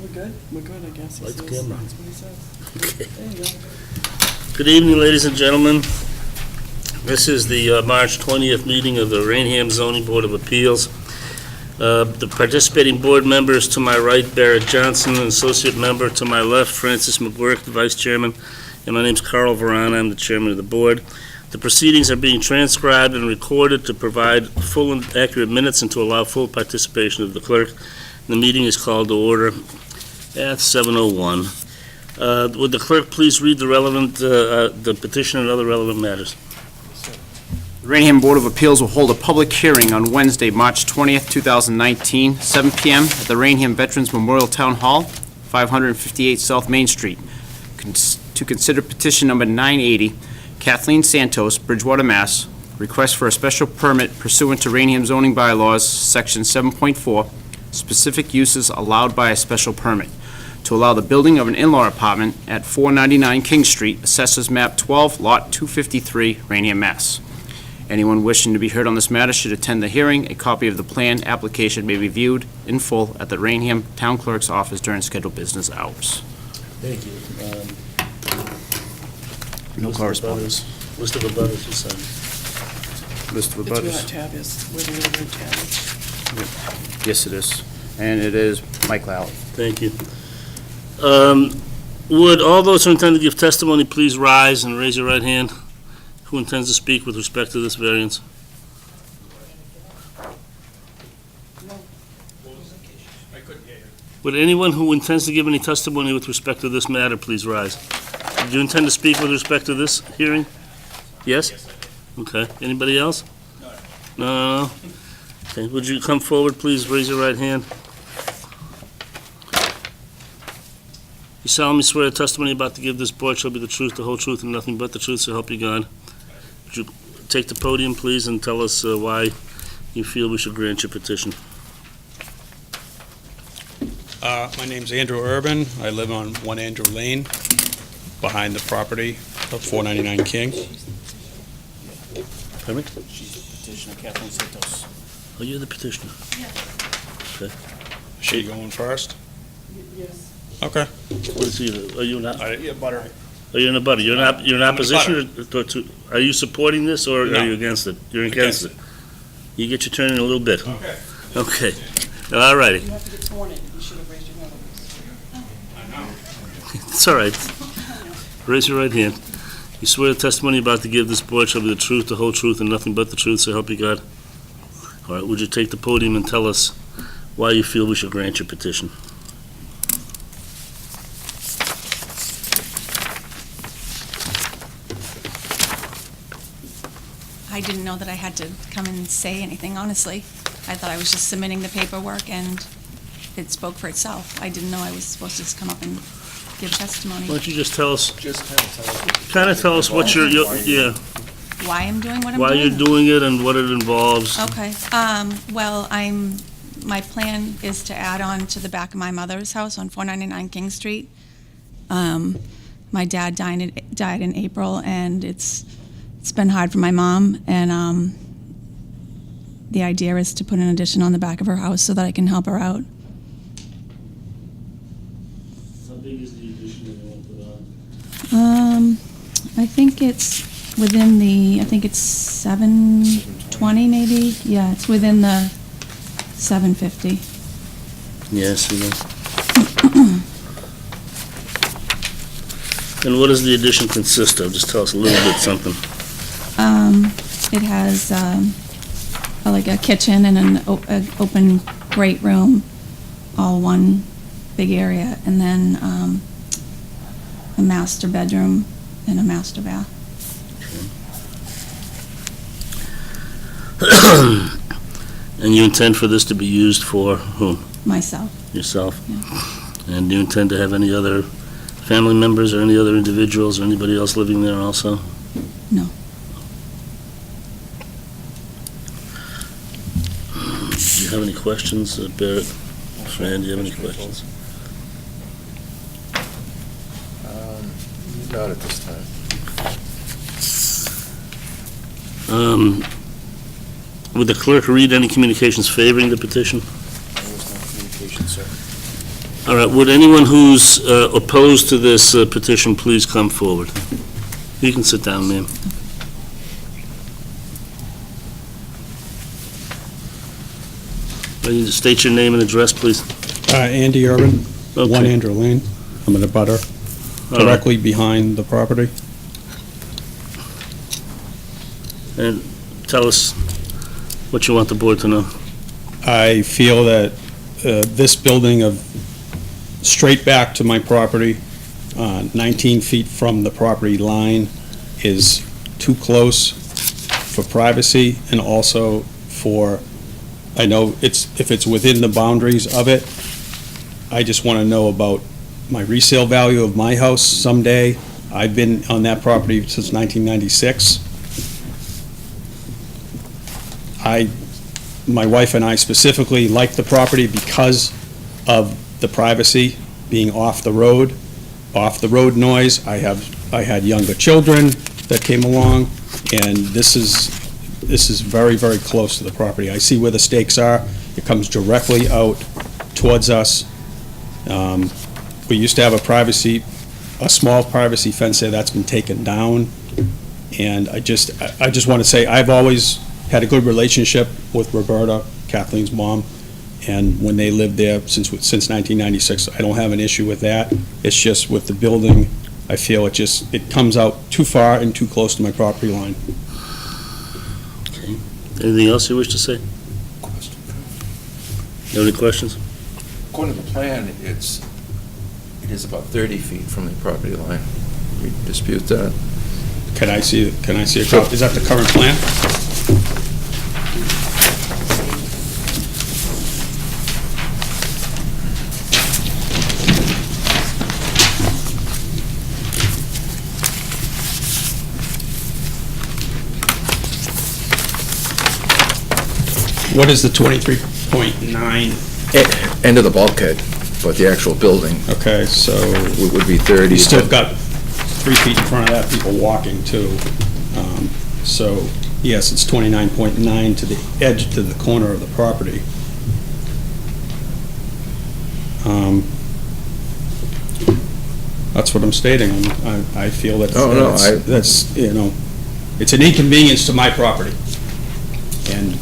We're good? We're good, I guess. He Lights, says. camera. That's what he says. Okay. There you go. Good evening, ladies and gentlemen. This is the March 20th meeting of the Rainham Zoning Board of Appeals. The participating board members to my right, Barrett Johnson, an associate member to my left, Francis McGuirk, the vice chairman, and my name's Carl Varana, I'm the chairman of the board. The proceedings are being transcribed and recorded to provide full and accurate minutes and to allow full participation of the clerk. The meeting is called to order at 7:01. Would the clerk please read the relevant, the petition and other relevant matters? The Rainham Board of Appeals will hold a public hearing on Wednesday, March 20th, 2019, 7 p.m. at the Rainham Veterans Memorial Town Hall, 558 South Main Street, to consider petition number 980, Kathleen Santos, Bridgewater, Mass., request for a special permit pursuant to Rainham zoning bylaws, section 7.4, specific uses allowed by a special permit, to allow the building of an in-law apartment at 499 King Street, Assessors Map 12, Lot 253, Rainham, Mass. Anyone wishing to be heard on this matter should attend the hearing. A copy of the plan application may be viewed in full at the Rainham Town Clerk's office during scheduled business hours. Thank you. No correspondence. List of abutters, you said. List of It's where that abutters. tab is, where the little red tab is. Yes, it is. And it is Mike Lally. Thank you. Would all those who intend to give testimony please rise and raise your right hand? Who intends to speak with respect to this variance? Would anyone who intends to give any testimony with respect to this matter please rise? Do you intend to speak with respect to this hearing? Yes? Okay. Anybody else? No. Okay. Would you come forward, please? Raise your right hand. You solemnly swear the testimony about to give this board shall be the truth, the whole truth, and nothing but the truth, so help you God. Would you take the podium, please, and tell us why you feel we should grant your petition? My name's Andrew Urban. I live on 1 Andrew Lane, behind the property of 499 King. Pardon me? She's the petitioner, Kathleen Santos. Oh, you're the petitioner. She going first? Yes. Okay. What is he, are you not, Yeah, butter. are you in a butter? You're in I'm in opposition to, are you supporting this, or No. are you against it? You're against it. You get your turn in a little bit. Okay. Okay. All righty. You have to get sworn in. You should have raised your hand. It's all right. Raise your right hand. You swear the testimony about to give this board shall be the truth, the whole truth, and nothing but the truth, so help you God? All right, would you take the podium and tell us why you feel we should grant your petition? I didn't know that I had to come and say anything, honestly. I thought I was just submitting the paperwork and it spoke for itself. I didn't know I was supposed to just come up and give testimony. Why don't you just tell us, Just kind of tell us what yeah, Why I'm doing what I'm why doing? you're doing it and what it involves. Okay, well, my plan is to add on to the back of my mother's house on 499 King Street. My dad died in April, and it's been hard for my mom, and the idea is to put an addition on the back of her house so that I can help her out. How big is the addition that you want to put on? I think it's within I think it's 720 maybe. Yeah, it's within the 750. Yes, you know. And what does the addition consist of? Just tell us a little bit something. It has like a kitchen and an open great room, all one big area, and then a master bedroom and a master bath. And you intend for this to be used for whom? Myself. Yourself? And do you intend to have any other family members or any other individuals or anybody else living there also? No. Do you have any questions, Barrett? Fran, do you have any questions? Not at this Um, time. Would the clerk read any communications favoring the petition? There was no communication, sir. All right, would anyone who's opposed to this petition please come forward? You can sit down, ma'am. State your name and address, please. Andy Urban, 1 Okay. Andrew Lane. I'm in the butter, All right. directly behind the property. And tell us what you want the board to know. I feel that this building of, straight back to my property, 19 feet from the property line, is too close for privacy and also for, I know if it's within the boundaries of it, I just want to know about my resale value of my house someday. I've been on that property since 1996. My wife and I specifically like the property because of the privacy, being off the road noise. I had younger children that came along, and this is very, very close to the property. I see where the stakes are. It comes directly out towards us. We used to have a small privacy fence there that's been taken down, and I just want to say, I've always had a good relationship with Roberta, Kathleen's mom, and when they lived there since 1996, I don't have an issue with that. It's just with the building, I feel it comes out too far and too close to my property line. Anything else you wish to say? You have any questions? According to the plan, it is about 30 feet from the property line. We dispute that. Can I see a copy? Is that the current plan? What is the 23.9? End of the bulkhead, but the actual building Okay, so would be 30. you still got 3 feet in front of that, people walking too. So, yes, it's 29.9 to the edge, to the corner of the property. That's what I'm stating. I feel that Oh, no, that's, it's an inconvenience to my property. And,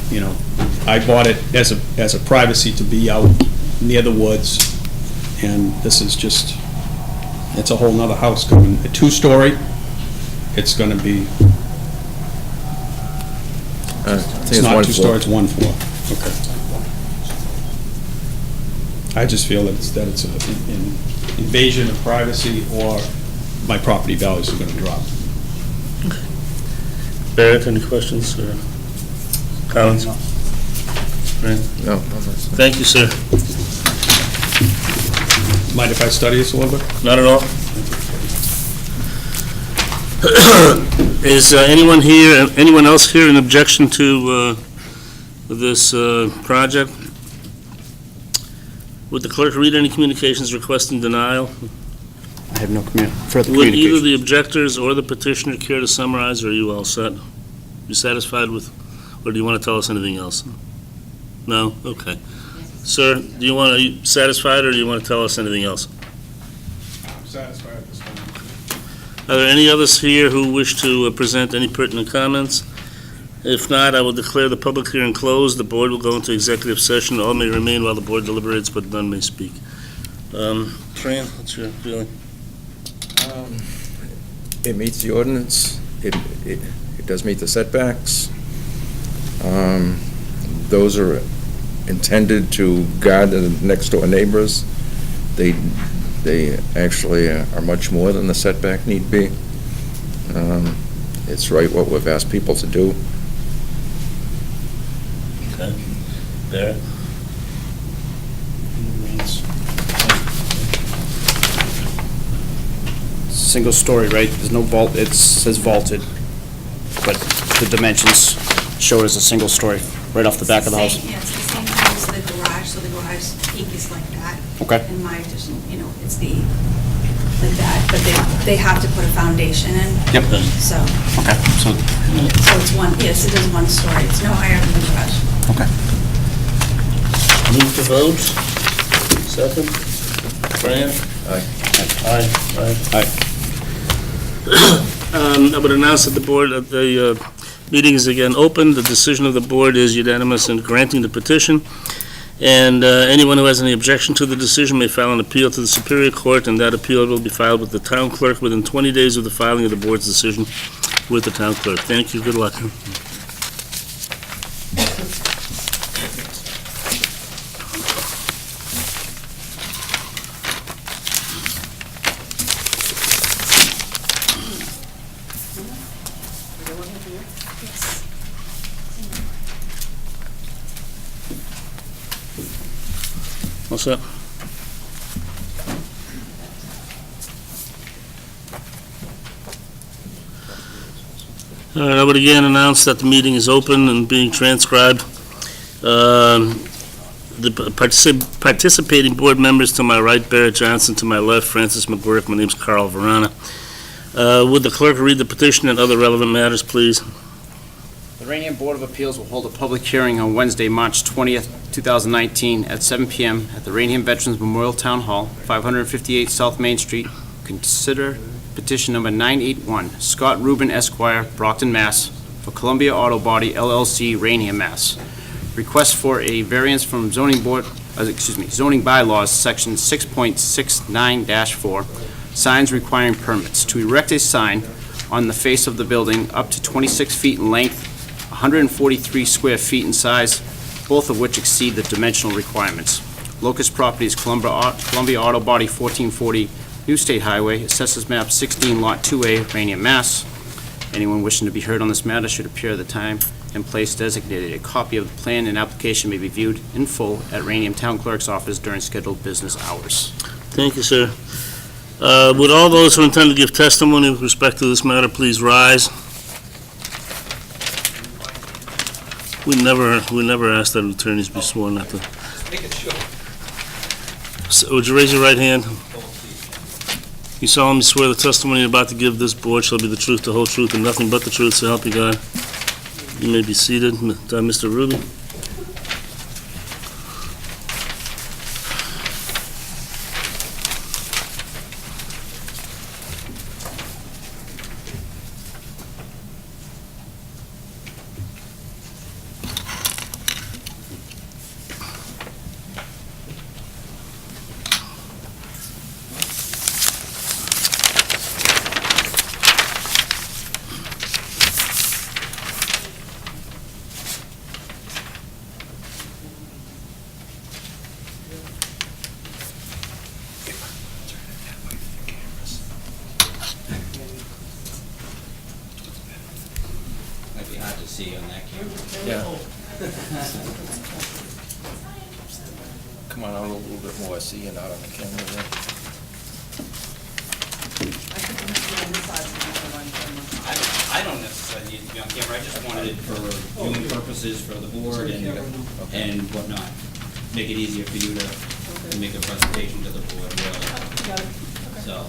I bought it as a privacy to be out near the woods, and this is just, it's a whole nother house coming, a 2-story. It's gonna be, I think it's not one 2-story, floor. it's 1 floor. Okay. I just feel that it's an invasion of privacy, or my property values are gonna drop. Barrett, any questions or comments? Right. No, that's- Thank you, sir. Mind if I study this a little bit? Not at all. Is anyone else here in objection to this project? Would the clerk read any communications requesting denial? I have no further Would either communication. the objectors or the petitioner care to summarize, or are you all set? You satisfied with, or do you want to tell us anything else? No? Okay. Sir, are you satisfied, or do you want to tell us anything else? I'm satisfied at this time. Are there any others here who wish to present any pertinent comments? If not, I will declare the public hearing closed. The board will go into executive session. All may remain while the board deliberates, but none may speak. Fran, what's your feeling? It meets the ordinance. It does meet the setbacks. Those are intended to guard the next-door neighbors. They actually are much more than the setback need be. It's right what we've asked people to do. Okay. There. Single story, right? There's no vault, it says vaulted, but the dimensions show it as a single story, right off the back of the house. Yeah, it's the same as the garage, so the garage peak is like that. Okay. And my addition, it's like that, but they have to put a foundation in, Yep. so, Okay, so, so it's yes, it is 1 story, it's no higher than the garage. okay. Move to vote. Second. Fran? Aye. Aye. I would announce that the meeting is again open. The decision of the board is unanimous in granting the petition. And anyone who has any objection to the decision may file an appeal to the Superior Court, and that appeal will be filed with the town clerk within 20 days of the filing of the board's decision with the town clerk. Thank you. Good luck. What's up? All right, I would again announce that the meeting is open and being transcribed. The participating board members, to my right, Barrett Johnson, to my left, Francis McGuirk. My name's Carl Verana. Would the clerk read the petition and other relevant matters, please? The Rainham Board of Appeals will hold a public hearing on Wednesday, March 20th, 2019, at 7 p.m. at the Rainham Veterans Memorial Town Hall, 558 South Main Street. Consider petition number 981, Scott Rubin Esquire, Brockton, Mass., for Columbia Auto Body LLC, Rainham, Mass. Request for a variance from zoning bylaws, section 6.69-4, signs requiring permits, to erect a sign on the face of the building up to 26 feet in length, 143 square feet in size, both of which exceed the dimensional requirements. Locus Properties, Columbia Auto Body, 1440 New State Highway, Assessors Map 16, Lot 2A, Rainham, Mass. Anyone wishing to be heard on this matter should appear at the time and place designated. A copy of the plan and application may be viewed in full at Rainham Town Clerk's office during scheduled business hours. Thank you, sir. Would all those who intend to give testimony with respect to this matter please rise? We never ask that attorneys be sworn at the... So, would you raise your right hand? You solemnly swear the testimony you're about to give this board shall be the truth, the whole truth, and nothing but the truth, so help you God. You may be seated. Mr. Rubin? Might be hard to see on that camera. Yeah. Come on out a little bit more, I see you not on the camera there. I don't necessarily need to be on camera, I just wanted it for viewing purposes for the board and whatnot. Make it easier for you to make a presentation to the board, really. So,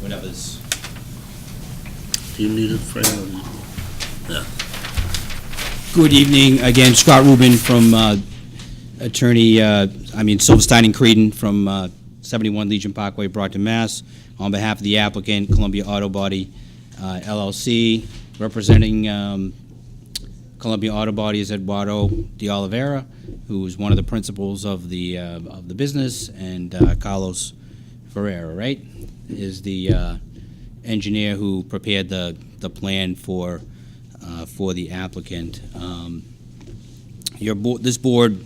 whatever's. Do you need it, Fran? Or do you- Yeah. Good evening. Again, Scott Rubin from Silverstein and Creedon from 71 Legion Parkway, Brockton, Mass. On behalf of the applicant, Columbia Auto Body LLC, representing Columbia Auto Body is Eduardo de Oliveira, who is one of the principals of the business, and Carlos Ferreira, right, is the engineer who prepared the plan for the applicant. This board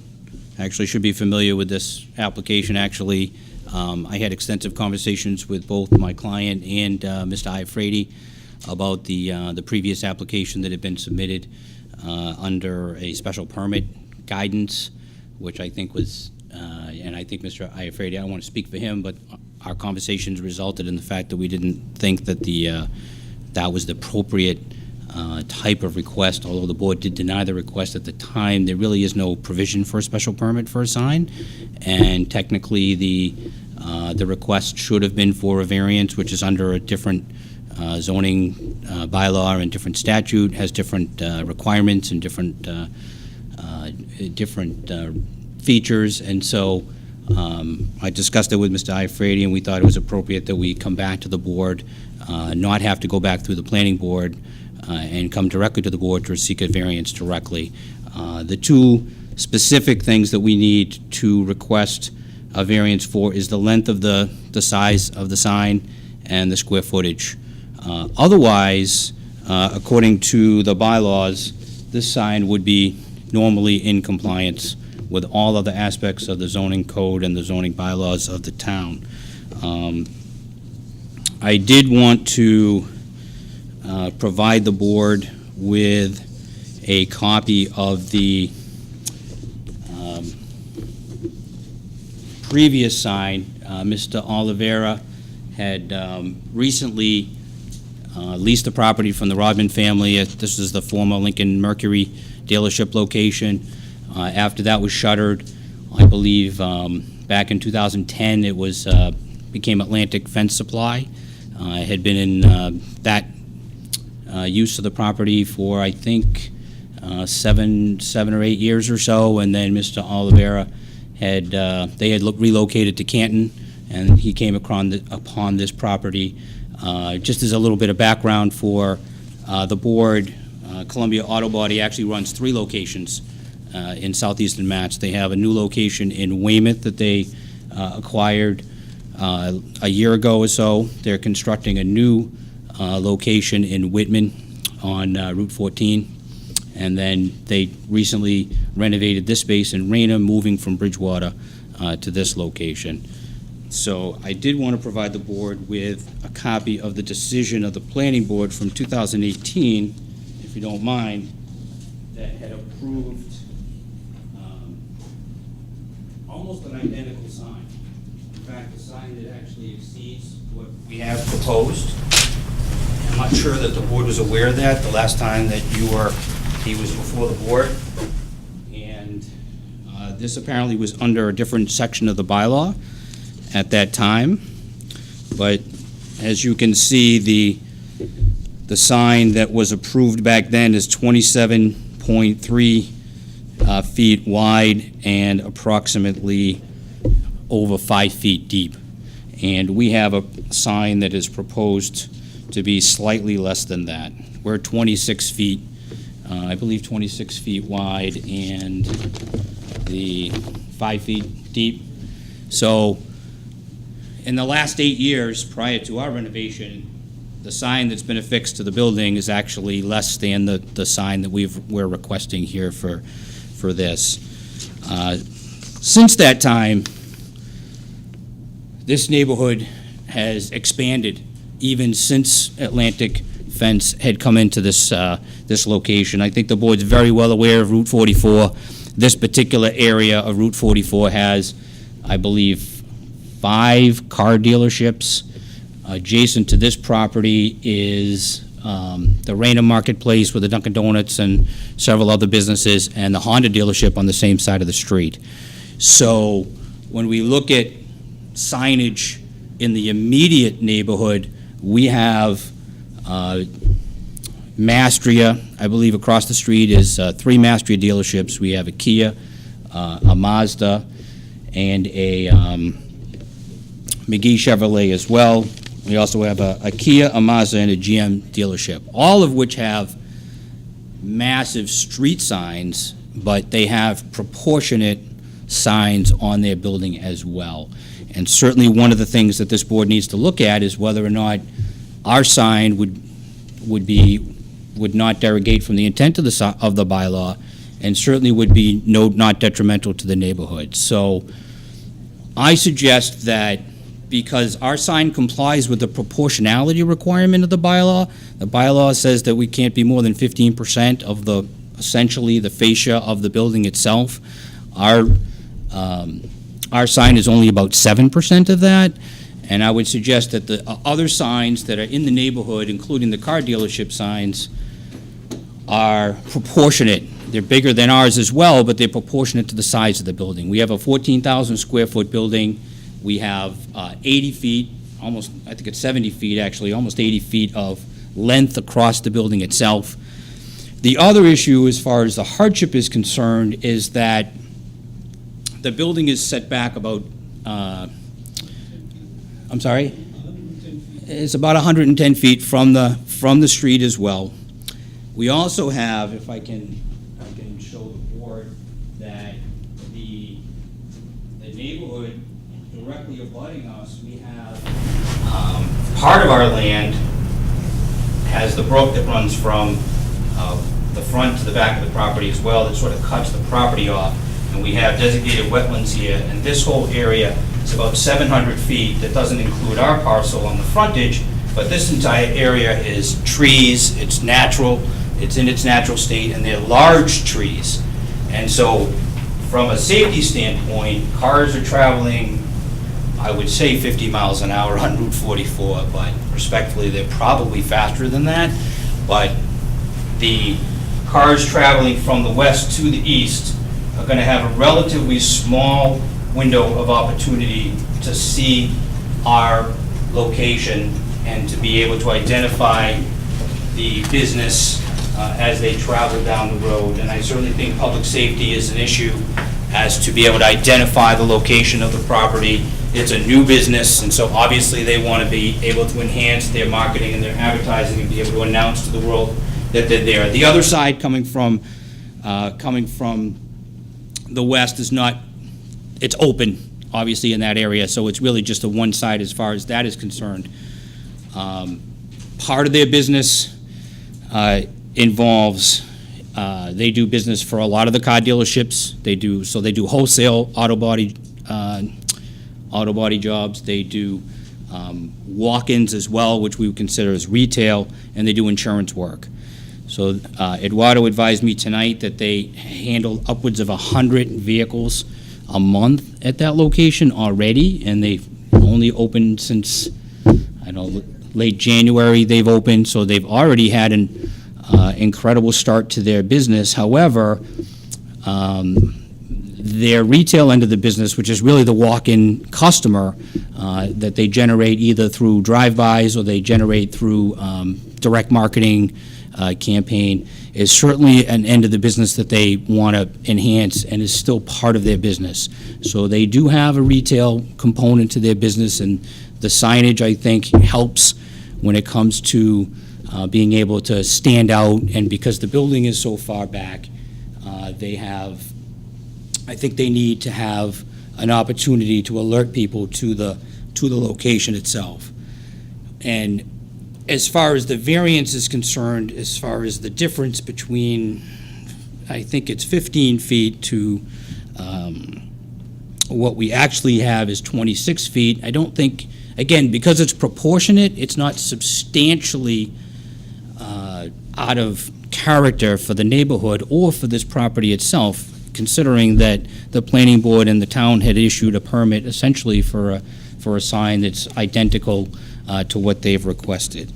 actually should be familiar with this application. Actually, I had extensive conversations with both my client and Mr. Iafredi about the previous application that had been submitted under a special permit guidance, which I think was, and I think Mr. Iafredi, I don't want to speak for him, but our conversations resulted in the fact that we didn't think that that was the appropriate type of request. Although the board did deny the request at the time, there really is no provision for a special permit for a sign, and technically the request should have been for a variance, which is under a different zoning bylaw and different statute, has different requirements and different features, and so I discussed it with Mr. Iafredi, and we thought it was appropriate that we come back to the board, not have to go back through the planning board, and come directly to the board to seek a variance directly. The two specific things that we need to request a variance for is the length of the size of the sign and the square footage. Otherwise, according to the bylaws, this sign would be normally in compliance with all other aspects of the zoning code and the zoning bylaws of the town. I did want to provide the board with a copy of the previous sign. Mr. Oliveira had recently leased the property from the Rodman family. This is the former Lincoln Mercury dealership location. After that was shuttered, I believe back in 2010, it was became Atlantic Fence Supply. It had been in that use of the property for, I think, 7 or 8 years or so, and then Mr. Oliveira had relocated to Canton, and he came upon this property. Just as a little bit of background for the board, Columbia Auto Body actually runs 3 locations in southeastern Mass. They have a new location in Weymouth that they acquired a year ago or so. They're constructing a new location in Whitman on Route 14. And then they recently renovated this space in Raynham, moving from Bridgewater to this location. So I did want to provide the board with a copy of the decision of the planning board from 2018, if you don't mind, that had approved almost an identical sign. In fact, the sign that actually exceeds what we have proposed. I'm not sure that the board was aware of that the last time that he was before the board. And this apparently was under a different section of the bylaw at that time. But as you can see, the sign that was approved back then is 27.3 feet wide and approximately over 5 feet deep. And we have a sign that is proposed to be slightly less than that. We're 26 feet, I believe 26 feet wide and the 5 feet deep. So in the last 8 years prior to our renovation, the sign that's been affixed to the building is actually less than the sign that we're requesting here for this. Since that time, this neighborhood has expanded, even since Atlantic Fence had come into this location. I think the board's very well aware of Route 44. This particular area of Route 44 has, I believe, 5 car dealerships. Adjacent to this property is the Raynham Marketplace with the Dunkin' Donuts and several other businesses, and the Honda dealership on the same side of the street. So when we look at signage in the immediate neighborhood, we have Mastria. I believe across the street is 3 Mastria dealerships. We have a Kia, a Mazda, and a McGee Chevrolet as well. We also have a Kia, a Mazda, and a GM dealership, all of which have massive street signs, but they have proportionate signs on their building as well. And certainly one of the things that this board needs to look at is whether or not our sign would not derogate from the intent of the bylaw, and certainly would be not detrimental to the neighborhood. So I suggest that because our sign complies with the proportionality requirement of the bylaw says that we can't be more than 15% of essentially the fascia of the building itself. Our sign is only about 7% of that, and I would suggest that the other signs that are in the neighborhood, including the car dealership signs, are proportionate. They're bigger than ours as well, but they're proportionate to the size of the building. We have a 14,000 square foot building. We have 80 feet, almost, I think it's 70 feet actually, almost 80 feet of length across the building itself. The other issue as far as the hardship is concerned is that the building is set back about I'm sorry? It's about 110 feet from the street as well. We also have, if I can show the board, that the neighborhood directly abutting us, we have, part of our land has the brook that runs from the front to the back of the property as well, that sort of cuts the property off. And we have designated wetlands here, and this whole area is about 700 feet. That doesn't include our parcel on the frontage, but this entire area is trees, it's natural, it's in its natural state, and they're large trees. And so, from a safety standpoint, cars are traveling, I would say 50 miles an hour on Route 44, but respectfully, they're probably faster than that. But the cars traveling from the west to the east are going to have a relatively small window of opportunity to see our location and to be able to identify the business as they travel down the road. And I certainly think public safety is an issue as to be able to identify the location of the property. It's a new business, and so obviously they want to be able to enhance their marketing and their advertising and be able to announce to the world that they're there. The other side coming from the west is not, it's open, obviously, in that area, so it's really just the one side as far as that is concerned. Part of their business involves, they do business for a lot of the car dealerships. They do wholesale auto body jobs. They do walk-ins as well, which we would consider as retail, and they do insurance work. So Eduardo advised me tonight that they handle upwards of 100 vehicles a month at that location already, and they've only opened since, I don't know, late January they've opened, so they've already had an incredible start to their business. However, their retail end of the business, which is really the walk-in customer that they generate either through drive-bys or they generate through direct marketing campaign, is certainly an end of the business that they want to enhance and is still part of their business. So they do have a retail component to their business, and the signage, I think, helps when it comes to being able to stand out. And because the building is so far back, I think they need to have an opportunity to alert people to the location itself. And as far as the variance is concerned, as far as the difference between, I think it's 15 feet to what we actually have is 26 feet. I don't think, again, because it's proportionate, it's not substantially out of character for the neighborhood or for this property itself, considering that the planning board and the town had issued a permit essentially for a sign that's identical to what they've requested.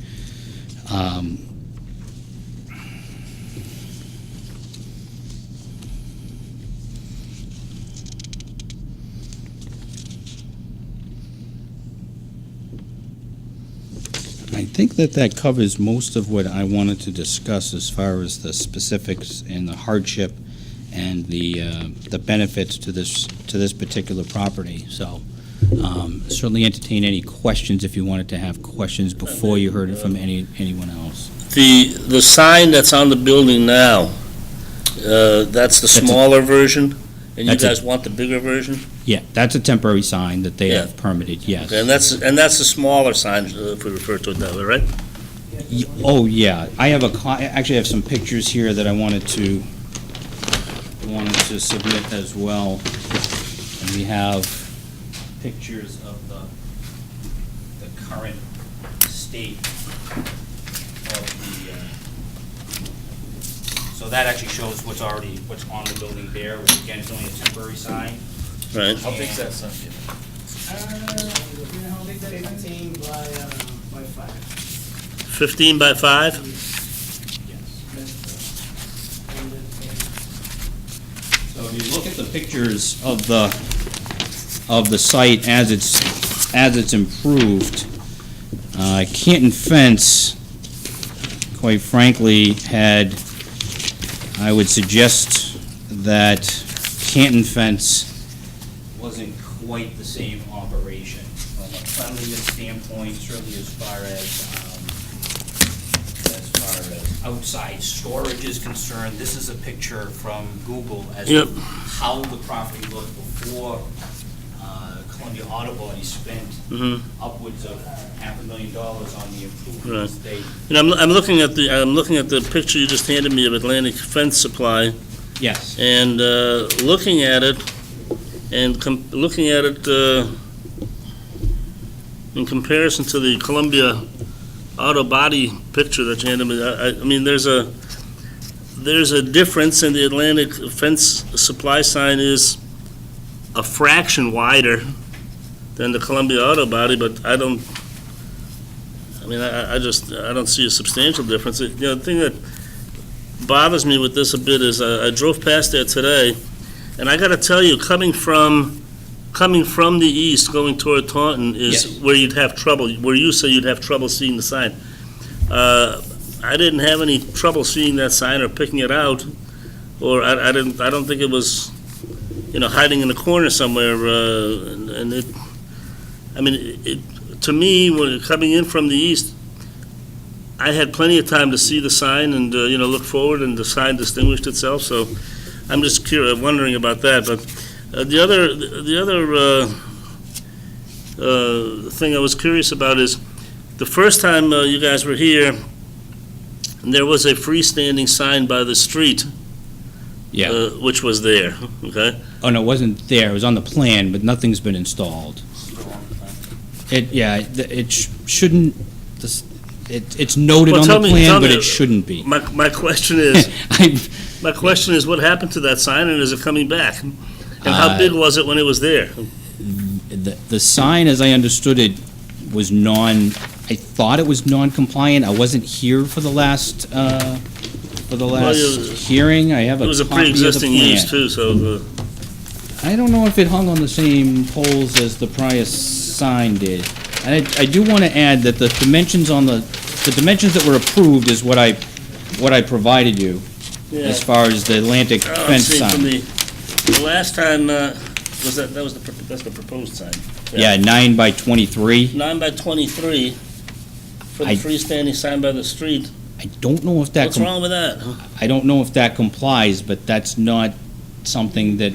I think that covers most of what I wanted to discuss as far as the specifics and the hardship and the benefits to this particular property. So certainly entertain any questions if you wanted to have questions before you heard it from anyone else. The sign that's on the building now, that's the smaller version, and you guys want the bigger version? Yeah, that's a temporary sign that they Yeah. have permitted, yes. And that's the smaller sign, if we refer to it that way, right? Oh, yeah. I actually have some pictures here that I wanted to submit as well. And we have pictures of the current state of the, so that actually shows what's on the building there, which again is only a temporary sign. Right. How big's that sign? How big that 15 by 5? 15 by 5? So if you look at the pictures of the site as it's improved, Canton Fence, quite frankly, I would suggest that Canton Fence wasn't quite the same operation. From a cleanliness standpoint, certainly as far as outside storage is concerned, this is a picture from Google as Yep. to how the property looked before Columbia Auto Body spent Mhm. upwards of $500,000 on the improvements. They You know, I'm looking at the picture you just handed me of Atlantic Fence Supply, Yes. and looking at it, and looking at it in comparison to the Columbia Auto Body picture that you handed me, I mean, there's a difference, and the Atlantic Fence Supply sign is a fraction wider than the Columbia Auto Body, but I don't see a substantial difference. You know, the thing that bothers me with this a bit is I drove past there today, and I gotta tell you, coming from the east, going toward Taunton is Yes. where you'd have trouble, where you say you'd have trouble seeing the sign. I didn't have any trouble seeing that sign or picking it out, or I don't think it was, you know, hiding in a corner somewhere, and it, I mean, to me, when coming in from the east, I had plenty of time to see the sign and, you know, look forward, and the sign distinguished itself, so I'm just wondering about that. But the other thing I was curious about is, the first time you guys were here, there was a freestanding sign by the street, Yeah. which was there, okay? Oh, no, it wasn't there. It was on the plan, but nothing's been installed. Shouldn't, it's noted Well, on tell the me- plan, tell but me- it shouldn't be. My question is, I- what happened to that sign, and is it coming back? And how big was it when it was there? The sign, as I understood it, was I thought it was non-compliant. I wasn't here for the last, hearing. I have a It was a copy of the pre-existing use plan. too, so, I don't know if it hung on the same poles as the prior sign did. And I do want to add that the dimensions that were approved is what I provided you yeah. as far as the Atlantic Oh, I'm fence seeing from sign. the last time, that's the proposed sign. Yeah, 9 by 23. 9 by 23 for the I- freestanding sign by the street. I don't know if that, What's wrong with that? I don't know if that complies, but that's not something that,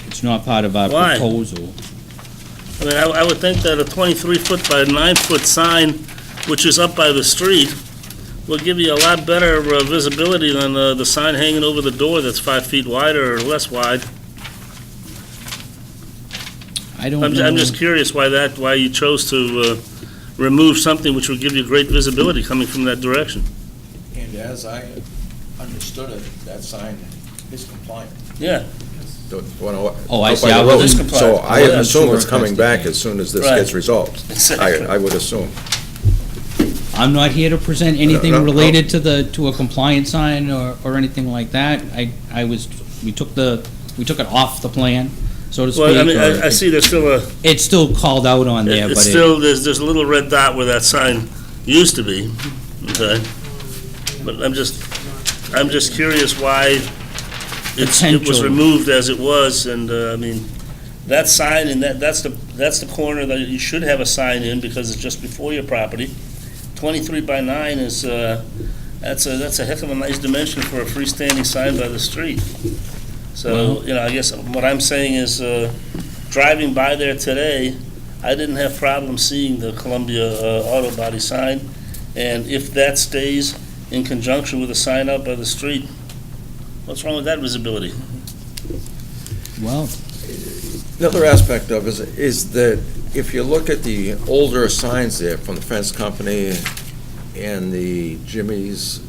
it's not part of our Why? proposal. I mean, I would think that a 23-foot by 9-foot sign, which is up by the street, will give you a lot better visibility than the sign hanging over the door that's 5 feet wider or less wide. I don't know. I'm just curious why you chose to remove something which would give you great visibility coming from that direction. And as I understood it, that sign is compliant. Yeah, Oh, I Out see. by I the wasn't- road. So I wasn't assume sure it's if coming that's the back case. as soon as this Right. gets resolved. exactly. I would assume. I'm not here to present anything no. related to a compliant sign or anything like that. We took it off the plan, so to speak. Well, I mean, or I see there's still It's still called out on there, it's but still, there's a little red dot where that sign used to be, okay? But I'm just curious why it was Potential. removed as it was, and, I mean, that sign, and that's the corner that you should have a sign in, because it's just before your property. 23 by 9 is, that's a heck of a nice dimension for a freestanding sign by the street. So, Well- you know, I guess what I'm saying is, driving by there today, I didn't have problem seeing the Columbia Auto Body sign, and if that stays in conjunction with a sign out by the street, what's wrong with that visibility? well, Another aspect of it is that if you look at the older signs there from the fence company and the Jimmy's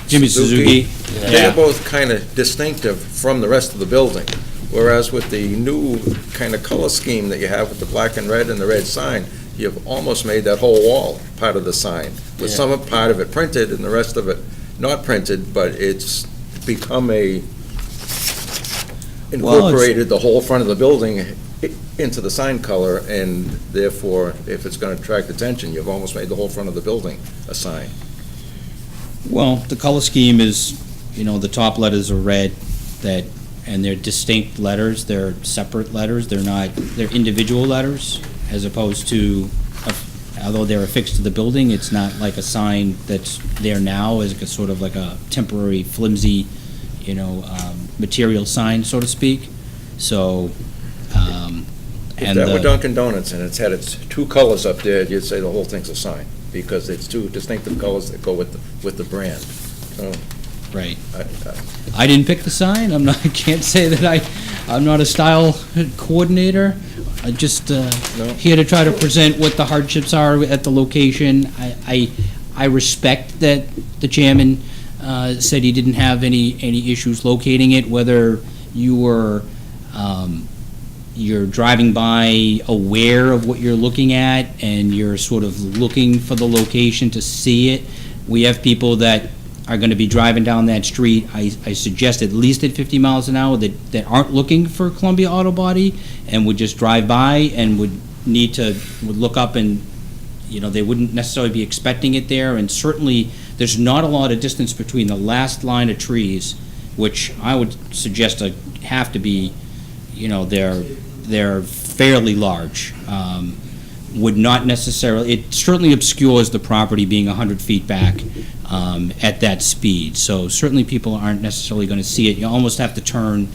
Jimmy Suzuki. they're both kind of distinctive from the rest of the building. Whereas with the new kind of color scheme that you have with the black and red sign, you've almost made that whole wall part of the sign, with some part of it printed and the rest of it not printed, but it's become incorporated the whole front of the building into the sign color, and therefore, if it's going to attract attention, you've almost made the whole front of the building a sign. Well, the color scheme is, the top letters are red, that and they're distinct letters, they're separate letters, they're individual letters, as opposed to, although they're affixed to the building, it's not like a sign that's there now, as a sort of like a temporary flimsy, material sign, so to speak. So, If and that were the, Dunkin' Donuts and it's had its two colors up there, you'd say the whole thing's a sign, because it's two distinctive colors that go with the brand. So, right. I- I didn't pick the sign. I can't say that I'm not a style coordinator. I just here to try to present what the hardships are at the location. I respect that the chairman said he didn't have any issues locating it, whether you were you're driving by aware of what you're looking at and you're sort of looking for the location to see it. We have people that are going to be driving down that street, I suggest at least at 50 miles an hour, that aren't looking for Columbia Auto Body and would just drive by and would look up and, they wouldn't necessarily be expecting it there. And certainly, there's not a lot of distance between the last line of trees, which I would suggest have to be, they're fairly large. Would not necessarily, it certainly obscures the property being 100 feet back at that speed. So certainly people aren't necessarily going to see it. You almost have to turn,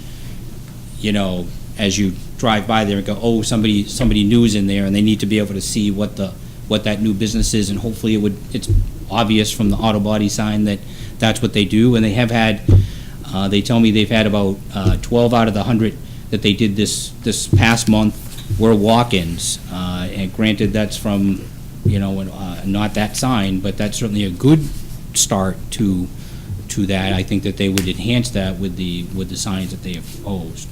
as you drive by there and go, oh, somebody new is in there, and they need to be able to see what that new business is, and hopefully it's obvious from the auto body sign that that's what they do. And they have had, they tell me they've had about 12 out of the 100 that they did this past month were walk-ins, and granted, that's from, not that sign, but that's certainly a good start to that. I think that they would enhance that with the signs that they have proposed.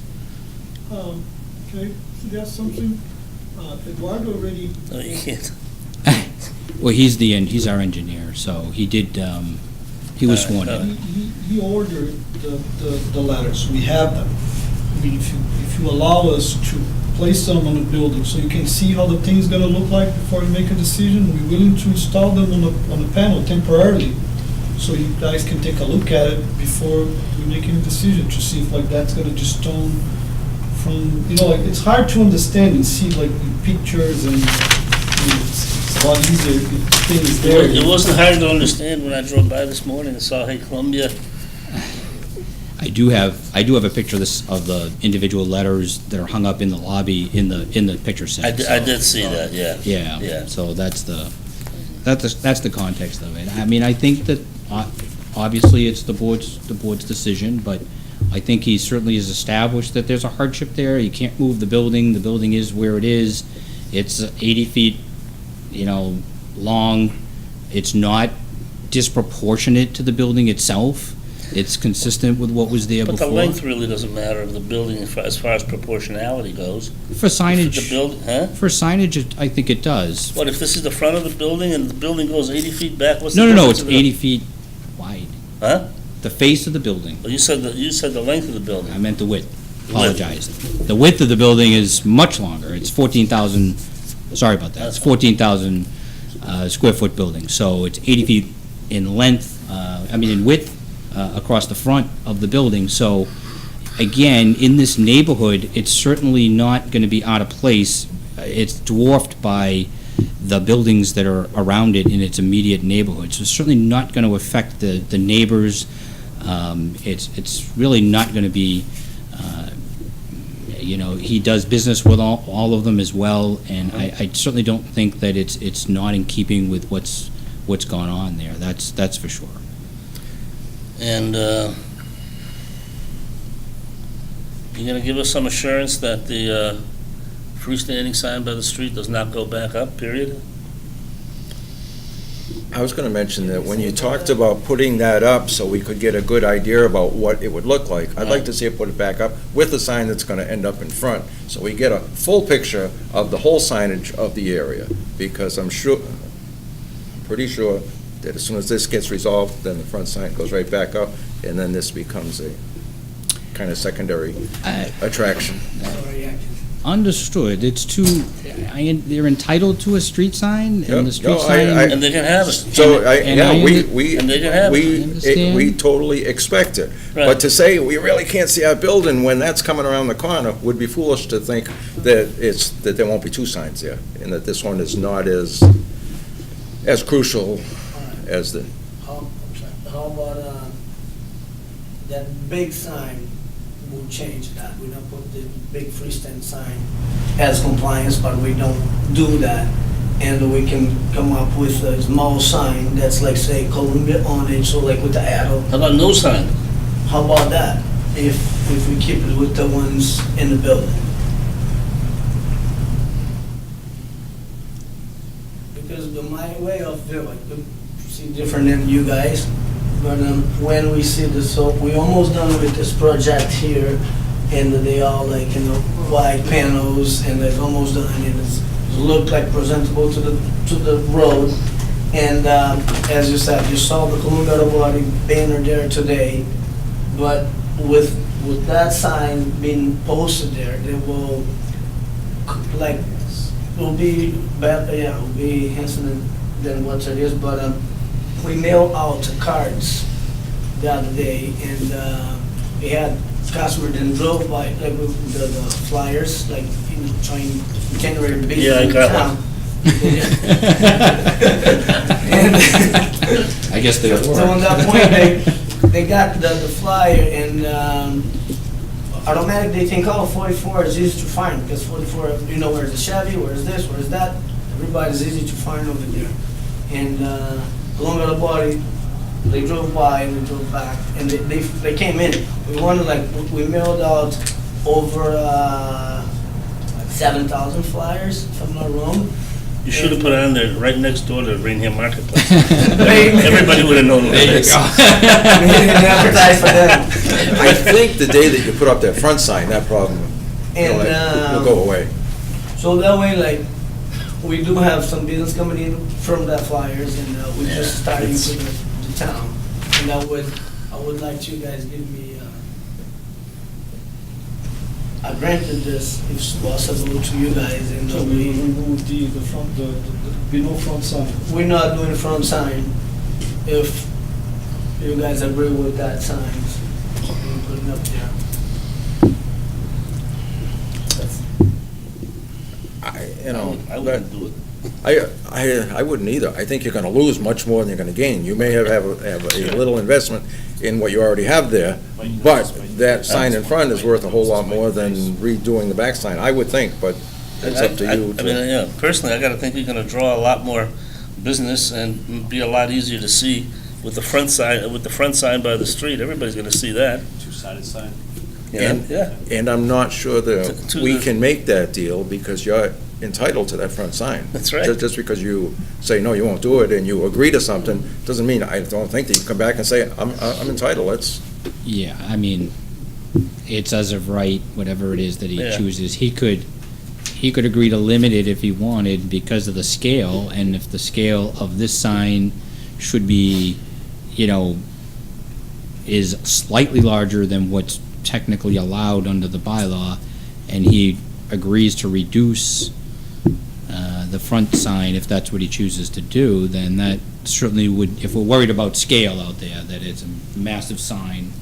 Can I suggest something? Eduardo already. No, you can't. Well, he's our engineer, so he did, he was sworn in. He ordered the letters. We have them. I mean, if you allow us to place them on the building so you can see how the thing's gonna look like before you make a decision, we're willing to install them on the panel temporarily, so you guys can take a look at it before we make any decision to see if that's gonna just tone from, it's hard to understand and see in pictures, and it's a lot easier if things there. It wasn't hard to understand when I drove by this morning and saw, hey, Columbia. I do have a picture of the individual letters that are hung up in the lobby in the picture set. I did see that, yeah. Yeah. So that's the context of it. I mean, I think that obviously it's the board's decision, but I think he certainly has established that there's a hardship there. You can't move the building. The building is where it is. It's 80 feet, long. It's not disproportionate to the building itself. It's consistent with what was there But before. the length really doesn't matter of the building as far as proportionality goes. For signage, The building, huh? for signage, I think it does. What, if this is the front of the building and the building goes 80 feet back, what's the No, difference? it's 80 feet wide. Huh? The face of the building. Well, you said the length of the building. I meant the width. Apologize. The width of the building is much longer. It's 14,000, sorry about that. It's 14,000 square foot building. So it's 80 feet in length, in width, across the front of the building. So again, in this neighborhood, it's certainly not going to be out of place. It's dwarfed by the buildings that are around it in its immediate neighborhood. So it's certainly not going to affect the neighbors. It's really not going to be, he does business with all of them as well, and I certainly don't think that it's not in keeping with what's gone on there. That's for sure. And you're going to give us some assurance that the freestanding sign by the street does not go back up, period? I was going to mention that when you talked about putting that up so we could get a good idea about what it would look like, I'd like to see it put it back up with the sign that's going to end up in front, so we get a full picture of the whole signage of the area, because I'm pretty sure that as soon as this gets resolved, then the front sign goes right back up, and then this becomes a kind of secondary attraction. Understood, it's they're entitled to a street sign, Yep. and the street No, sign... And they can have it. So, And I And they can have it. I understand. we totally expect it. Right. But to say we really can't see our building when that's coming around the corner would be foolish to think that there won't be two signs there, and that this one is not as crucial as the, How about, that big sign, we'll change that. We don't put the big freestanding sign as compliance, but we don't do that. And we can come up with a small sign that's like, say, Columbia on it, so like with the arrow. How about no sign? How about that, if we keep it with the ones in the building? Because my way of view, I could see different than you guys, but when we see this, so we almost done with this project here, and they all like, white panels, and it's almost done, and it's look like presentable to the road. And as you said, you saw the Columbia Body banner there today, but with that sign being posted there, they will be better, yeah, will be handsome than what it is. But we mailed out cards the other day, and we had customers that drove by, like with the flyers, like, trying to generate business. Yeah, I in got town. one. And I guess they so on that point, they got the flyer, and automatically they think, oh, 44 is easy to find, because 44, where's the Chevy, where's this, where's that? Everybody's easy to find over there. And along with the body, they drove by and they drove back, and they came in. We wanted, we mailed out over 7,000 flyers, if I'm not wrong. You should have put it on there right next door to Rainham Marketplace. Everybody would have known what it is. We didn't advertise for them. I think the day that you put up that front sign, that problem will go away. So that way, we do have some business coming in from that flyers, and we're just starting to the town. And I would like you guys give me, I granted this, if it's possible, to you guys, and So we remove the front, be no front sign. we're not doing front sign. If you guys agree with that sign, we'll put it up there. I wouldn't do it. I wouldn't either. I think you're gonna lose much more than you're gonna gain. You may have a little investment in what you already have there, but that sign in front is worth a whole lot more than redoing the back sign, I would think, but it's up to you. I mean, yeah, personally, I gotta think you're gonna draw a lot more business and be a lot easier to see with the front sign by the street. Everybody's gonna see that. Two-sided sign. Yeah. And I'm not sure that To we the- can make that deal because you're entitled to that front sign. That's right. Just because you say, no, you won't do it, and you agree to something, doesn't mean, I don't think that you come back and say, I'm entitled, let's, Yeah, I mean, it's as of right, whatever it is that he Yeah. chooses. He could agree to limit it if he wanted because of the scale, and if the scale of this sign should be, is slightly larger than what's technically allowed under the bylaw, and he agrees to reduce the front sign, if that's what he chooses to do, then that certainly would, if we're worried about scale out there, that it's a massive sign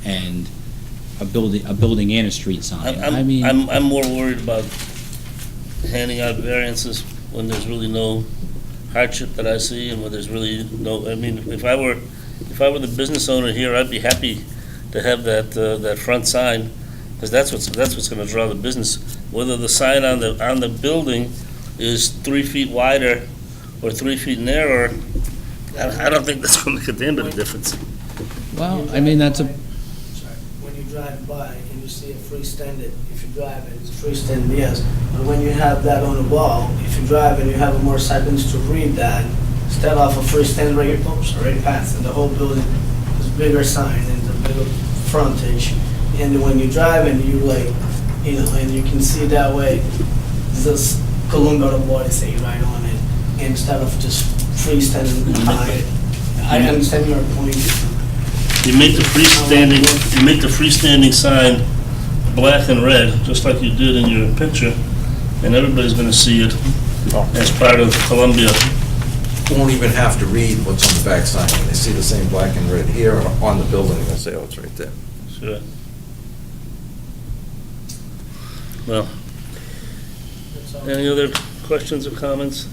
and a building and a street sign. I mean, I'm more worried about handing out variances when there's really no hardship that I see and when there's really no, I mean, if I were the business owner here, I'd be happy to have that front sign, because that's what's gonna draw the business. Whether the sign on the building is 3 feet wider or 3 feet narrower, I don't think that's gonna make a damn bit of difference. well, I mean, that's a, When you drive by and you see a freestanding, if you drive it, it's freestanding, yes. But when you have that on the wall, if you drive and you have more seconds to read that, instead of a freestanding right here, oops, already passed, and the whole building is bigger sign and the bigger frontage. And when you drive and you and you can see that way, this Columbia body say right on it, instead of just freestanding behind it. I understand your point. You make the freestanding sign black and red, just like you did in your picture, and everybody's gonna see it as part of Columbia. Won't even have to read what's on the back sign. When they see the same black and red here on the building, they'll say, oh, it's right there. Sure. Well, That's all. any other questions or comments?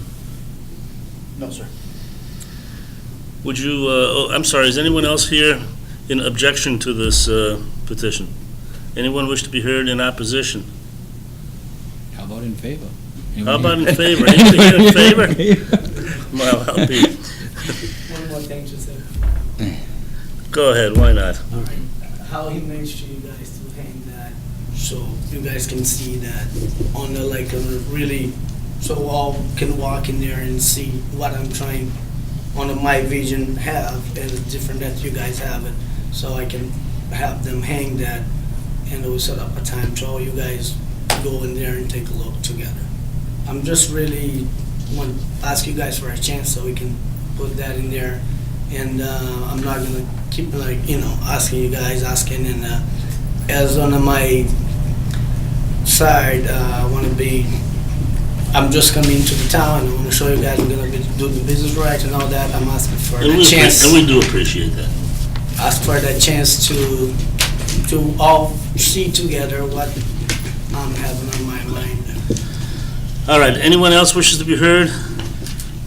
No, sir. Would you, I'm sorry, is anyone else here in objection to this petition? Anyone wish to be heard in opposition? How about in favor? How about in favor? Anybody here in favor? Well, I'll be. One more thing to say. Go ahead, why not? All right. How he made sure you guys to hang that, so you guys can see that on the, like, a really, so all can walk in there and see what I'm trying, on the my vision have, and it's different that you guys have it, so I can have them hang that, and we'll set up a time so you guys go in there and take a look together. I'm just really want to ask you guys for a chance so we can put that in there, and I'm not gonna keep, like, asking you guys, and as on my side, I want to be, I'm just coming to the town, and I want to show you guys I'm gonna be doing the business right and all that. I'm asking for And a chance. we do appreciate that. Ask for that chance to all see together what I'm having on my mind. All right, anyone else wishes to be heard?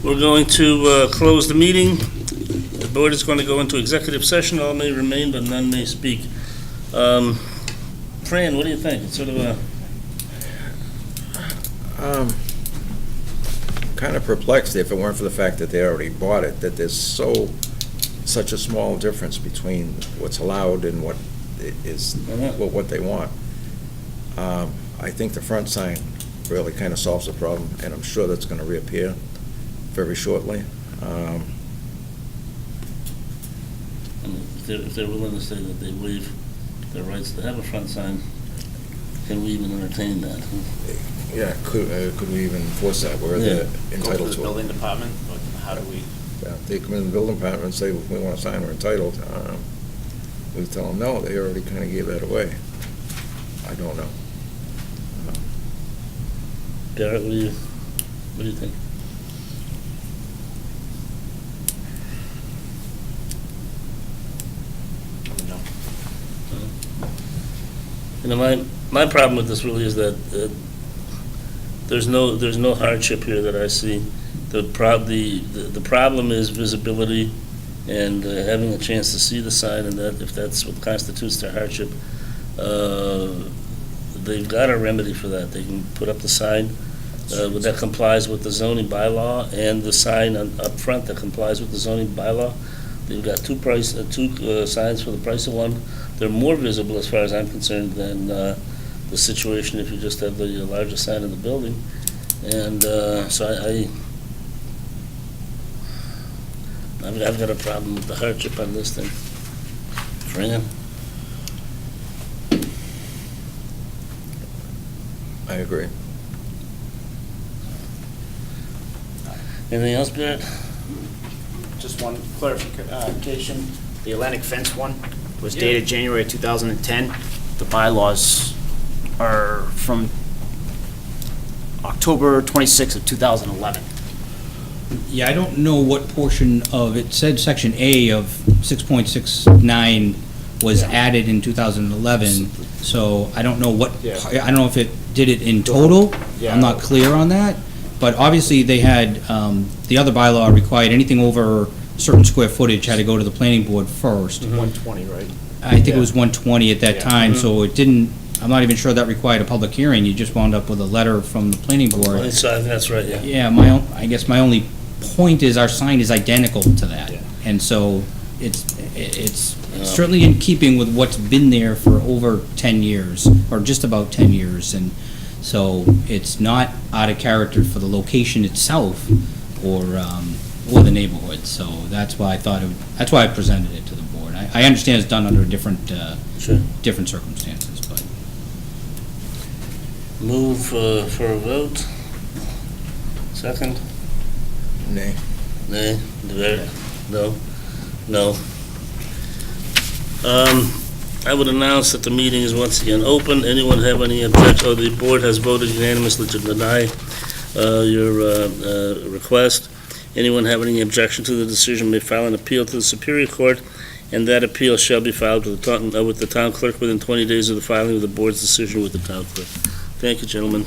We're going to close the meeting. The board is going to go into executive session. All may remain, but none may speak. Fran, what do you think? It's sort of a... Kind of perplexed if it weren't for the fact that they already bought it, that there's such a small difference between what's allowed and what is, what they want. I think the front sign really kind of solves the problem, and I'm sure that's going to reappear very shortly. If they're willing to say that they waive their rights to have a front sign, can we even entertain that? Yeah, could we even enforce that where they're entitled to it? building department, how do we? Yeah, they come in the building department and say, we want a sign, we're entitled. We tell them, no, they already kind of gave that away. I don't know. Garrett, what do you think? My problem with this really is that there's no hardship here that I see. The problem is visibility and having a chance to see the sign, and that if that's what constitutes their hardship, they've got a remedy for that. They can put up the sign that complies with the zoning bylaw, and the sign up front that complies with the zoning bylaw. They've got two signs for the price of one. They're more visible, as far as I'm concerned, than the situation if you just have the largest sign in the building. And so I've got a problem with the hardship on this thing. Fran? I agree. Anything else, Barrett? Just one clarification, the Atlantic Fence one was dated January 2010. The bylaws are from October 26th of 2011. Yeah, I don't know what portion of, it said Section A of 6.69 was added in 2011, so I don't know what, Yeah. I don't know if it did it in total. Yeah. I'm not clear on that, but obviously they had, the other bylaw required anything over a certain square footage had to go to the planning board first. 120, right? I think it was 120 at that Yeah. time, so it didn't, I'm not even sure that required a public hearing, you just wound up with a letter from the planning board. That's right, yeah. Yeah, I guess my only point is our sign is identical to that. Yeah. And so it's certainly in keeping with what's been there for over 10 years, or just about 10 years. And so it's not out of character for the location itself or the neighborhood. So that's why I thought that's why I presented it to the board. I understand it's done under different, Sure. different circumstances, but. Move for a vote. Second? Nay. Nay? No? No? I would announce that the meeting is once again open. Anyone have any objection, or the board has voted unanimously to deny your request. Anyone have any objection to the decision may file an appeal to the Superior Court, and that appeal shall be filed with the town clerk within 20 days of the filing of the board's decision with the town clerk. Thank you, gentlemen.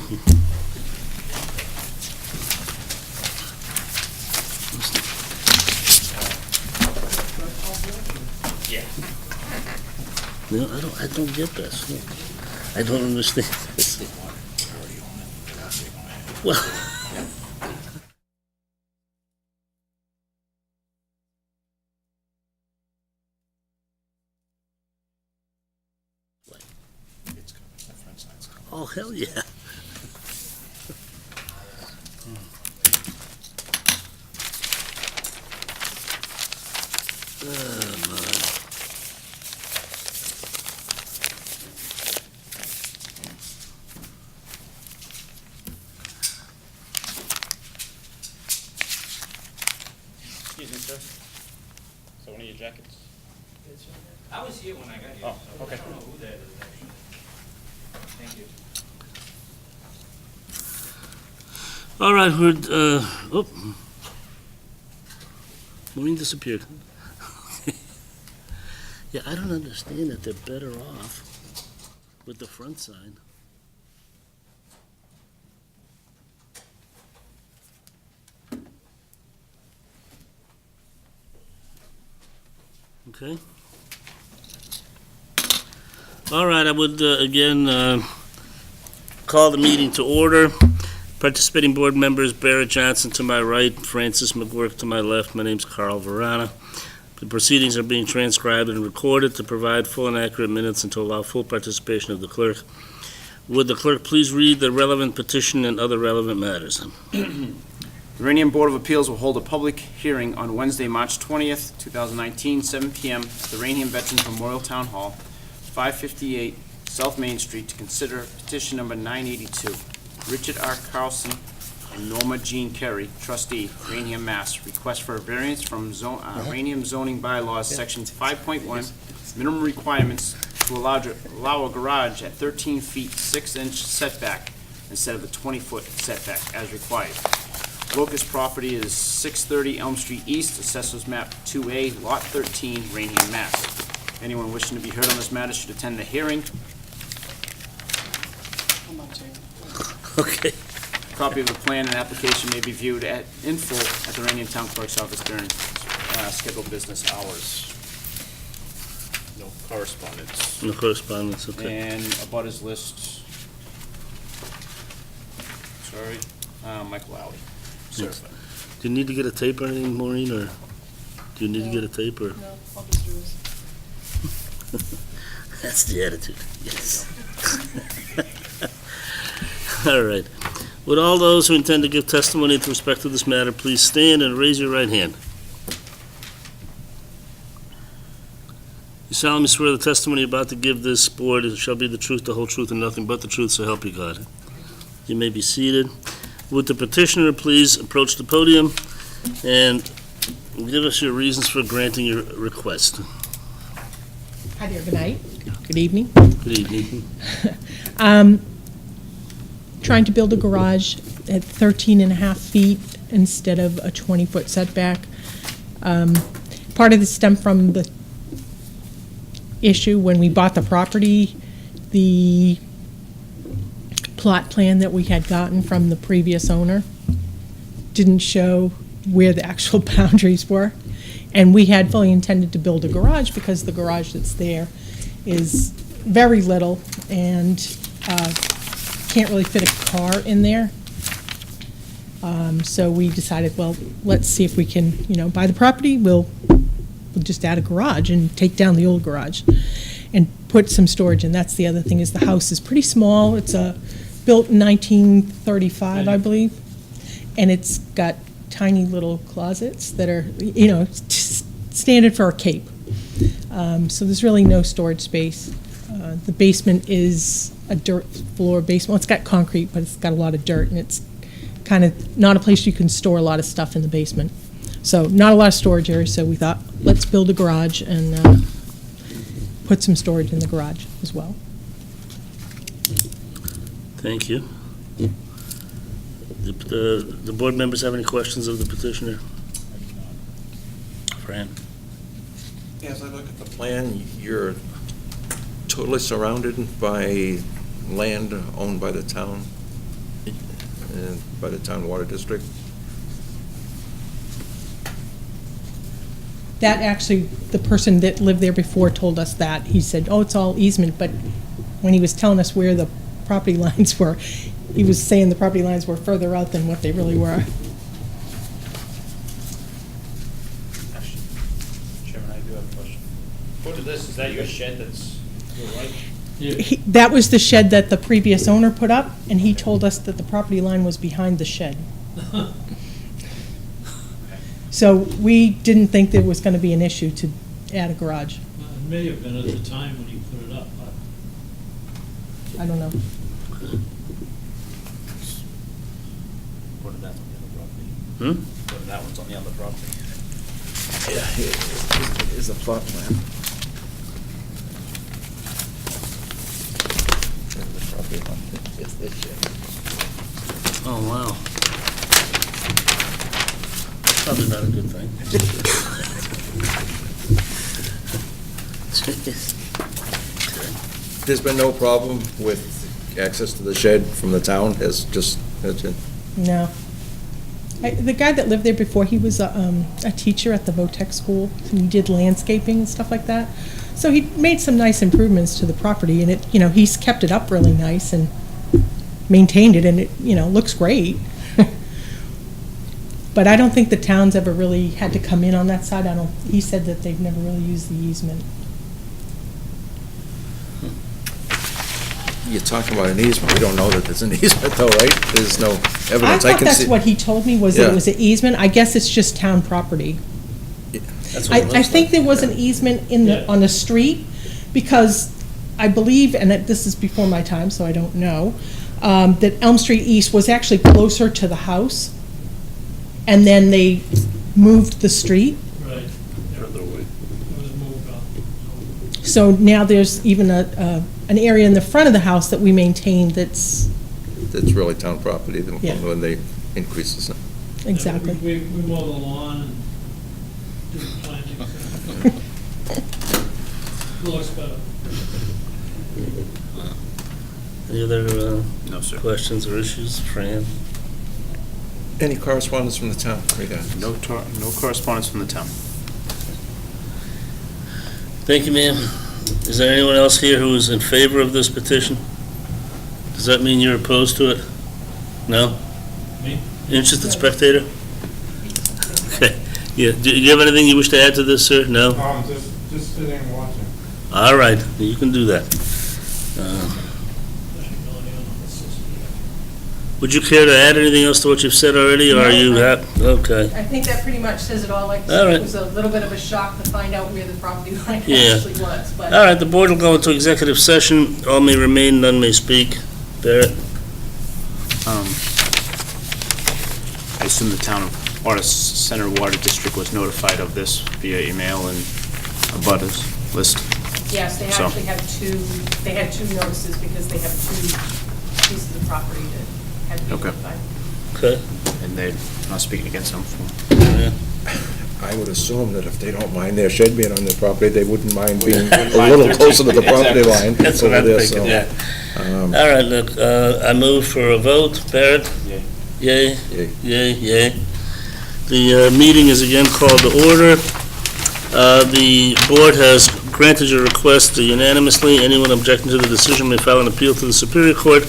No, I don't get this. I don't understand this. Well. Oh, hell yeah. Excuse me, sir. So one of your jackets? I was here when I got here. Oh, so okay. I don't know who that is, actually. Thank you. All right, Maureen disappeared. Yeah, I don't understand that they're better off with the front sign. Okay. All right, I would again call the meeting to order. Participating board members, Barrett Johnson to my right, Francis McGuirk to my left. My name's Carl Verana. The proceedings are being transcribed and recorded to provide full and accurate minutes and to allow full participation of the clerk. Would the clerk please read the relevant petition and other relevant matters? The Rainham Board of Appeals will hold a public hearing on Wednesday, March 20th, 2019, 7 p.m. at the Rainham Veterans Memorial Town Hall, 558 South Main Street, to consider petition number 982. Richard R. Carlson and Norma Jean Kerry, trustee, Rainham, Mass. Request for a variance from Rainham zoning bylaws, section 5.1, minimum requirements to allow a garage at 13 feet 6-inch setback instead of the 20-foot setback as required. Locust property is 630 Elm Street East, Assessors Map 2A, Lot 13, Rainham, Mass. Anyone wishing to be heard on this matter should attend the hearing. I'm not Jane. Okay. A copy of the plan and application may be viewed in full at the Rainham Town Clerk's office during scheduled business hours. No correspondence. No correspondence, okay. And abutters list. Sorry, Michael Alley, certified. Do you need to get a tape or anything, Maureen, or do you need to get a tape, or? No, I'll just do this. That's the attitude, yes. All right. Would all those who intend to give testimony with respect to this matter please stand and raise your right hand? You solemnly swear the testimony you're about to give this board shall be the truth, the whole truth, and nothing but the truth, so help you God. You may be seated. Would the petitioner please approach the podium and give us your reasons for granting your request? Hi there, good night, good evening. Good evening. Trying to build a garage at 13 and a half feet instead of a 20-foot setback. Part of this stemmed from the issue when we bought the property, the plot plan that we had gotten from the previous owner didn't show where the actual boundaries were. And we had fully intended to build a garage because the garage that's there is very little and can't really fit a car in there. So we decided, well, let's see if we can, buy the property. We'll just add a garage and take down the old garage and put some storage in. That's the other thing, is the house is pretty small. It's built in 1935, I believe, and it's got tiny little closets that are, standard for a cape. So there's really no storage space. The basement is a dirt floor basement. Well, it's got concrete, but it's got a lot of dirt, and it's kind of not a place you can store a lot of stuff in the basement. So not a lot of storage area, so we thought, let's build a garage and put some storage in the garage as well. Thank you. The board members have any questions of the petitioner? Fran? As I look at the plan, you're totally surrounded by land owned by the town, by the town water district. That actually, the person that lived there before told us that. He said, oh, it's all easement, but when he was telling us where the property lines were, he was saying the property lines were further out than what they really were. Chairman, I do have a question. According to this, is that your shed that's to the right? That was the shed that the previous owner put up, and he told us that the property line was behind the shed. So we didn't think there was going to be an issue to add a garage. It may have been at the time when you put it up, but I don't know. What if that's on the other property? Hmm? What if that one's on the other property? Yeah, is the plot plan. And the property line is this shed. Oh, wow. Probably not a good thing. There's been no problem with access to the shed from the town, has just, No. The guy that lived there before, he was a teacher at the Votech school, and he did landscaping and stuff like that. So he made some nice improvements to the property, and he's kept it up really nice and maintained it, and it, looks great. But I don't think the town's ever really had to come in on that side. He said that they've never really used the easement. you're talking about an easement, we don't know that there's an easement though, right? There's no I evidence. thought that's what he told me, was that Yeah. it was an easement. I guess it's just town property. That's what it I looks think like. there was an easement in the, on the street, because I believe, and this is before my time, so I don't know, that Elm Street East was actually closer to the house, and then they moved the street. Right. Further away. It was moved up. So now there's even an area in the front of the house that we maintain that's, That's really town property then Yeah. when they increase the. exactly. We mow the lawn and do the planting. Looks better. Any other No, sir. questions or issues, Fran? Any correspondence from the town regarding? No correspondence from the town. Thank you, ma'am. Is there anyone else here who is in favor of this petition? Does that mean you're opposed to it? No? Me? Interested spectator? Okay. Yeah, do you have anything you wish to add to this, sir? No? Just sitting and watching. All right, you can do that. Would you care to add anything else to what you've said already, or are you happy? Okay. I think that pretty much says it all. Like, All right. it was a little bit of a shock to find out where the property line Yeah. actually was, but. All right, the board will go into executive session. All may remain, none may speak. Barrett? I assume the town of Center Water District was notified of this via email and a butters list. Yes, they So- actually had two notices because they have two pieces of property that had to be Okay. notified. Okay. And they're not speaking against them. Yeah. I would assume that if they don't mind their shed being on their property, they wouldn't mind being Wouldn't a mind little 13 closer to the feet, property exactly. line. That's what over I'm there, thinking, so, yeah. All right, look, I move for a vote. Barrett? Yay. Yay? Yay. Yay, yay. The meeting is again called to order. The board has granted your request unanimously. Anyone objecting to the decision may file an appeal to the Superior Court,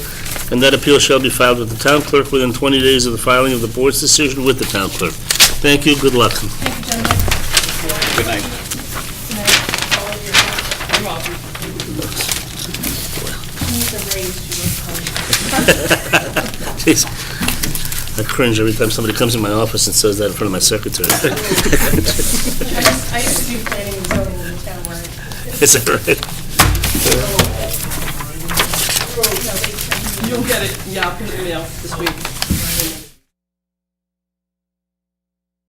and that appeal shall be filed with the town clerk within 20 days of the filing of the board's decision with the town clerk. Thank you, good luck. Thank you, gentlemen. Good night. You're welcome. He's a raise, Jeez. I cringe every time somebody comes in my office and says that in front of my secretary. I used to do planning and zoning in the town where. Is that right? You'll get it, yeah, I'll put it in the mail this week.